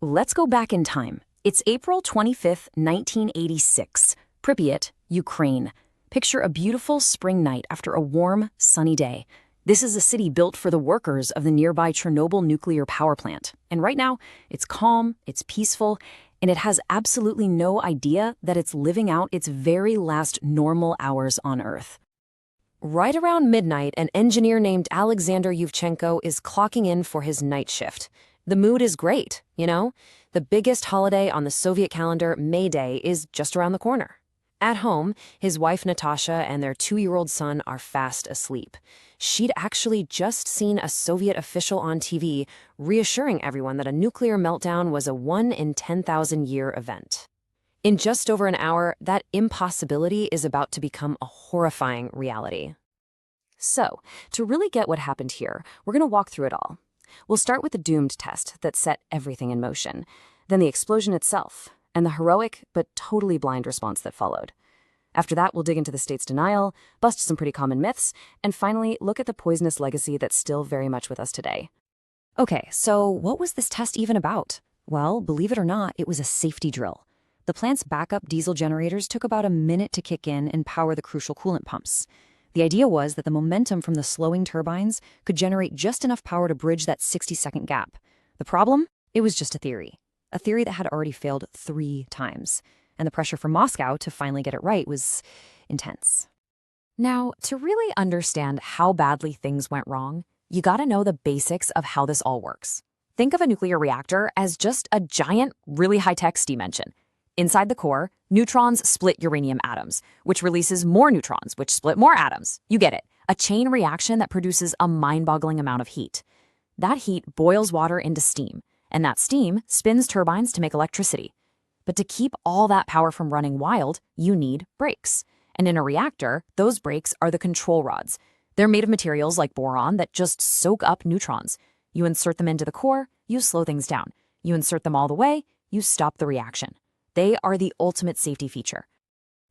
Let's go back in time. It's April 25th, 1986, Pripyat, Ukraine. Picture a beautiful spring night after a warm, sunny day. This is a city built for the workers of the nearby Chernobyl Nuclear Power Plant. And right now, it's calm, it's peaceful, and it has absolutely no idea that it's living out its very last normal hours on Earth. Right around midnight, an engineer named Alexander Yuvchenko is clocking in for his night shift. The mood is great, you know? The biggest holiday on the Soviet calendar, May Day, is just around the corner. At home, his wife Natasha and their 2-year-old son are fast asleep. She'd actually just seen a Soviet official on TV reassuring everyone that a nuclear meltdown was a 1 in 10,000-year event. In just over an hour, that impossibility is about to become a horrifying reality. So, to really get what happened here, we're going to walk through it all. We'll start with the doomed test that set everything in motion, then the explosion itself, and the heroic but totally blind response that followed. After that, we'll dig into the state's denial, bust some pretty common myths, and finally look at the poisonous legacy that's still very much with us today. Okay, so what was this test even about? Well, believe it or not, it was a safety drill. The plant's backup diesel generators took about a minute to kick in and power the crucial coolant pumps. The idea was that the momentum from the slowing turbines could generate just enough power to bridge that 60-second gap. The problem? It was just a theory that had already failed 3 times. And the pressure from Moscow to finally get it right was intense. Now, to really understand how badly things went wrong, you gotta know the basics of how this all works. Think of a nuclear reactor as just a giant, really high-tech steam engine. Inside the core, neutrons split uranium atoms, which releases more neutrons, which split more atoms. You get it. A chain reaction that produces a mind-boggling amount of heat. That heat boils water into steam, and that steam spins turbines to make electricity. But to keep all that power from running wild, you need brakes. And in a reactor, those brakes are the control rods. They're made of materials like boron that just soak up neutrons. You insert them into the core, you slow things down. You insert them all the way, you stop the reaction. They are the ultimate safety feature.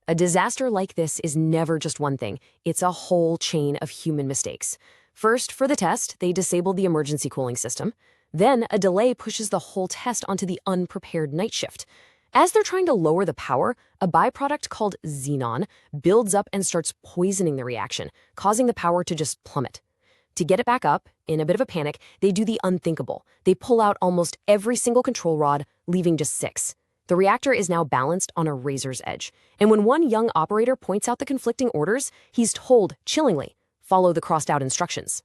A disaster like this is never just one thing. It's a whole chain of human mistakes. First, for the test, they disabled the emergency cooling system. Then, a delay pushes the whole test onto the unprepared night shift. As they're trying to lower the power, a byproduct called xenon builds up and starts poisoning the reaction, causing the power to just plummet. To get it back up, in a bit of a panic, they do the unthinkable. They pull out almost every single control rod, leaving just 6. The reactor is now balanced on a razor's edge. And when one young operator points out the conflicting orders, he's told, chillingly, follow the crossed-out instructions.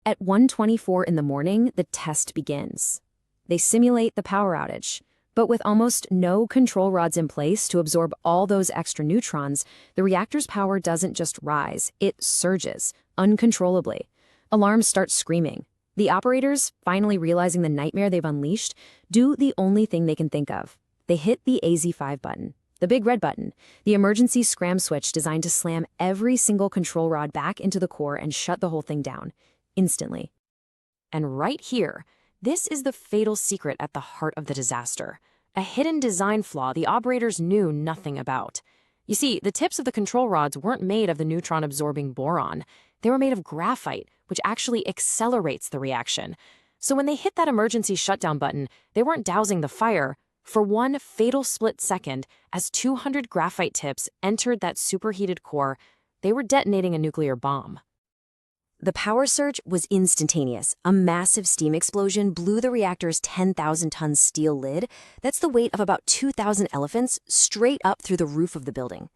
At 1:24 in the morning, the test begins. They simulate the power outage. But with almost no control rods in place to absorb all those extra neutrons, the reactor's power doesn't just rise, it surges, uncontrollably. Alarms start screaming. The operators, finally realizing the nightmare they've unleashed, do the only thing they can think of. They hit the AZ5 button, the big red button, the emergency scram switch designed to slam every single control rod back into the core and shut the whole thing down, instantly. And right here, this is the fatal secret at the heart of the disaster, a hidden design flaw the operators knew nothing about. You see, the tips of the control rods weren't made of the neutron-absorbing boron. They were made of graphite, which actually accelerates the reaction. So when they hit that emergency shutdown button, they weren't dousing the fire. For one fatal split second, as 200 graphite tips entered that superheated core, they were detonating a nuclear bomb. The power surge was instantaneous. A massive steam explosion blew the reactor's 10,000-ton steel lid, that's the weight of about 2,000 elephants, straight up through the roof of the building.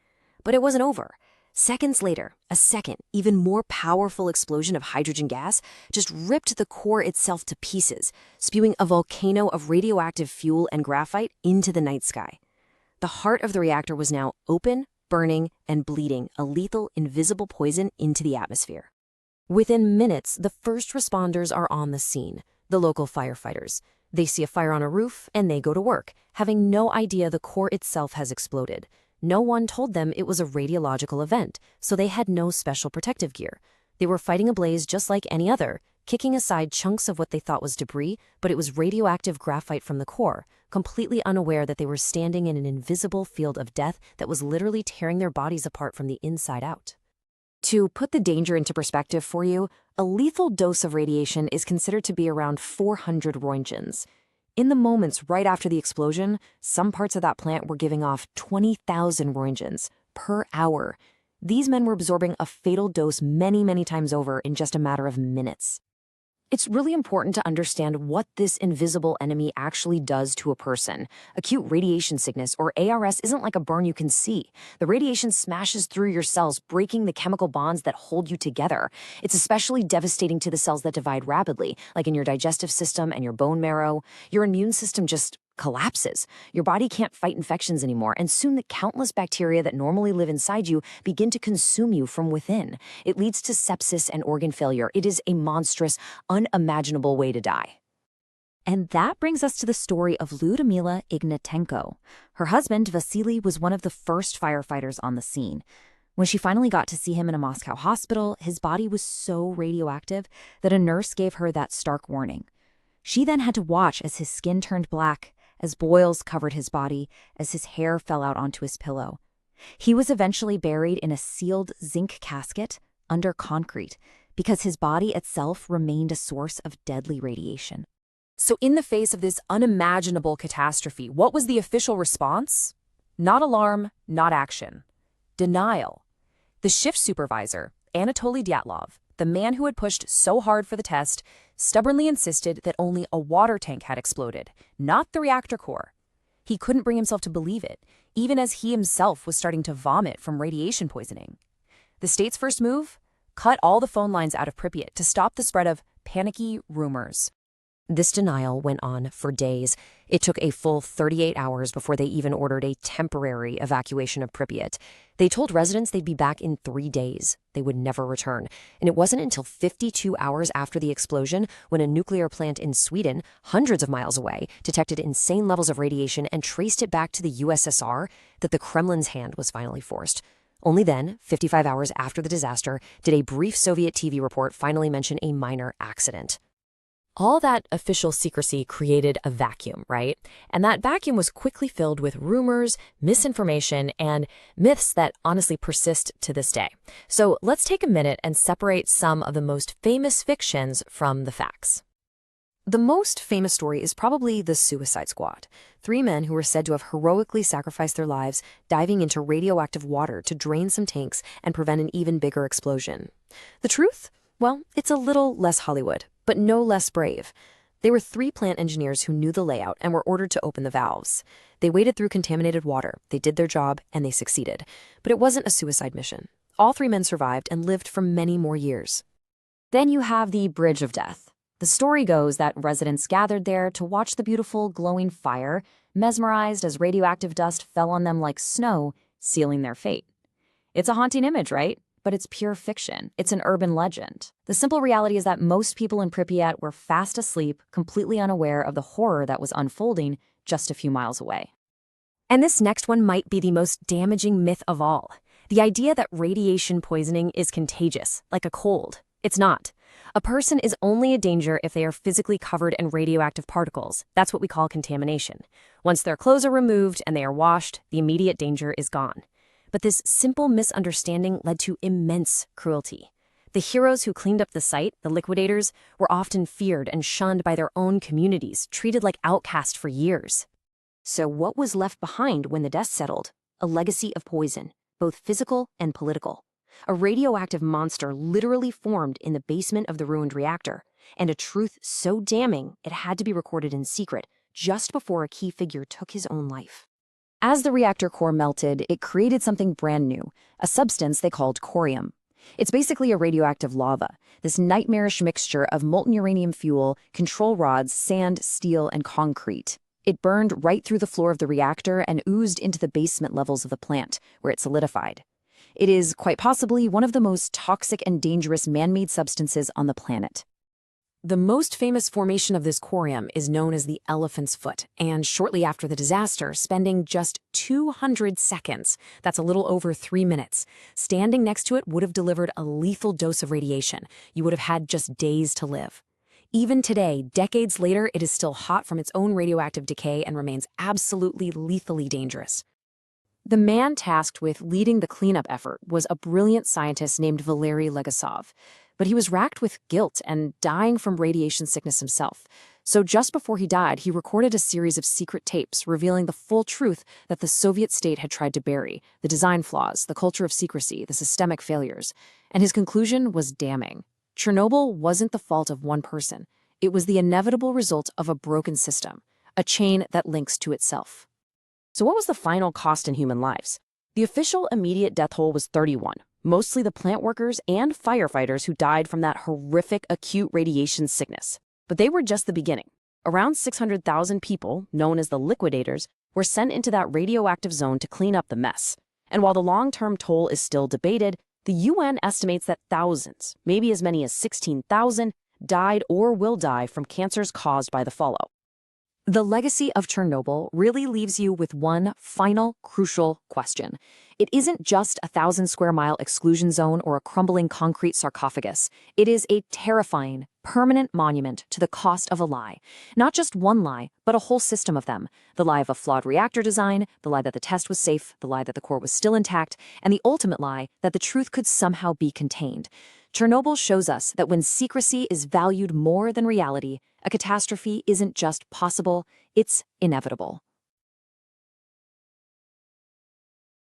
But it wasn't over. Seconds later, a second, even more powerful explosion of hydrogen gas just ripped the core itself to pieces, spewing a volcano of radioactive fuel and graphite into the night sky. The heart of the reactor was now open, burning, and bleeding a lethal, invisible poison into the atmosphere. Within minutes, the first responders are on the scene, the local firefighters. They see a fire on a roof, and they go to work, having no idea the core itself has exploded. No one told them it was a radiological event, so they had no special protective gear. They were fighting a blaze just like any other, kicking aside chunks of what they thought was debris, but it was radioactive graphite from the core, completely unaware that they were standing in an invisible field of death that was literally tearing their bodies apart from the inside out. To put the danger into perspective for you, a lethal dose of radiation is considered to be around 400 roentgens. In the moments right after the explosion, some parts of that plant were giving off 20,000 roentgens per hour. These men were absorbing a fatal dose many, many times over in just a matter of minutes. It's really important to understand what this invisible enemy actually does to a person. Acute radiation sickness, or ARS, isn't like a burn you can see. The radiation smashes through your cells, breaking the chemical bonds that hold you together. It's especially devastating to the cells that divide rapidly, like in your digestive system and your bone marrow. Your immune system just collapses. Your body can't fight infections anymore, and soon the countless bacteria that normally live inside you begin to consume you from within. It leads to sepsis and organ failure. It is a monstrous, unimaginable way to die. And that brings us to the story of Lyudmila Ignatenko. Her husband, Vasily, was one of the first firefighters on the scene. When she finally got to see him in a Moscow hospital, his body was so radioactive that a nurse gave her that stark warning. She then had to watch as his skin turned black, as boils covered his body, as his hair fell out onto his pillow. He was eventually buried in a sealed zinc casket under concrete because his body itself remained a source of deadly radiation. So in the face of this unimaginable catastrophe, what was the official response? Not alarm, not action. Denial. The shift supervisor, Anatoly Dyatlov, the man who had pushed so hard for the test, stubbornly insisted that only a water tank had exploded, not the reactor core. He couldn't bring himself to believe it, even as he himself was starting to vomit from radiation poisoning. The state's first move? Cut all the phone lines out of Pripyat to stop the spread of panicky rumors. This denial went on for days. It took a full 38 hours before they even ordered a temporary evacuation of Pripyat. They told residents they'd be back in 3 days. They would never return. And it wasn't until 52 hours after the explosion, when a nuclear plant in Sweden, hundreds of miles away, detected insane levels of radiation and traced it back to the USSR, that the Kremlin's hand was finally forced. Only then, 55 hours after the disaster, did a brief Soviet TV report finally mention a minor accident. All that official secrecy created a vacuum, right? And that vacuum was quickly filled with rumors, misinformation, and myths that honestly persist to this day. So let's take a minute and separate some of the most famous fictions from the facts. The most famous story is probably the Suicide Squad. 3 men who were said to have heroically sacrificed their lives diving into radioactive water to drain some tanks and prevent an even bigger explosion. The truth? Well, it's a little less Hollywood, but no less brave. They were 3 plant engineers who knew the layout and were ordered to open the valves. They waded through contaminated water, they did their job, and they succeeded. But it wasn't a suicide mission. All 3 men survived and lived for many more years. Then you have the Bridge of Death. The story goes that residents gathered there to watch the beautiful glowing fire, mesmerized as radioactive dust fell on them like snow, sealing their fate. It's a haunting image, right? But it's pure fiction. It's an urban legend. The simple reality is that most people in Pripyat were fast asleep, completely unaware of the horror that was unfolding just a few miles away. And this next one might be the most damaging myth of all. The idea that radiation poisoning is contagious, like a cold. It's not. A person is only a danger if they are physically covered in radioactive particles. That's what we call contamination. Once their clothes are removed and they are washed, the immediate danger is gone. But this simple misunderstanding led to immense cruelty. The heroes who cleaned up the site, the liquidators, were often feared and shunned by their own communities, treated like outcasts for years. So what was left behind when the dust settled? A legacy of poison, both physical and political. A radioactive monster literally formed in the basement of the ruined reactor, and a truth so damning it had to be recorded in secret just before a key figure took his own life. As the reactor core melted, it created something brand new, a substance they called corium. It's basically a radioactive lava, this nightmarish mixture of molten uranium fuel, control rods, sand, steel, and concrete. It burned right through the floor of the reactor and oozed into the basement levels of the plant, where it solidified. It is, quite possibly, one of the most toxic and dangerous man-made substances on the planet. The most famous formation of this corium is known as the elephant's foot, and shortly after the disaster, spending just 200 seconds, that's a little over 3 minutes, standing next to it would have delivered a lethal dose of radiation. You would have had just days to live. Even today, decades later, it is still hot from its own radioactive decay and remains absolutely lethally dangerous. The man tasked with leading the cleanup effort was a brilliant scientist named Valery Legasov. But he was racked with guilt and dying from radiation sickness himself. So just before he died, he recorded a series of secret tapes revealing the full truth that the Soviet state had tried to bury, the design flaws, the culture of secrecy, the systemic failures. And his conclusion was damning. Chernobyl wasn't the fault of one person. It was the inevitable result of a broken system, a chain that links to itself. So what was the final cost in human lives? The official immediate death toll was 31, mostly the plant workers and firefighters who died from that horrific acute radiation sickness. But they were just the beginning. Around 600,000 people, known as the liquidators, were sent into that radioactive zone to clean up the mess. And while the long-term toll is still debated, the UN estimates that thousands, maybe as many as 16,000, died or will die from cancers caused by the fallout. The legacy of Chernobyl really leaves you with one final, crucial question. It isn't just a 1,000-square-mile exclusion zone or a crumbling concrete sarcophagus. It is a terrifying, permanent monument to the cost of a lie. Not just one lie, but a whole system of them. The lie of a flawed reactor design, the lie that the test was safe, the lie that the core was still intact, and the ultimate lie that the truth could somehow be contained. Chernobyl shows us that when secrecy is valued more than reality, a catastrophe isn't just possible, it's inevitable.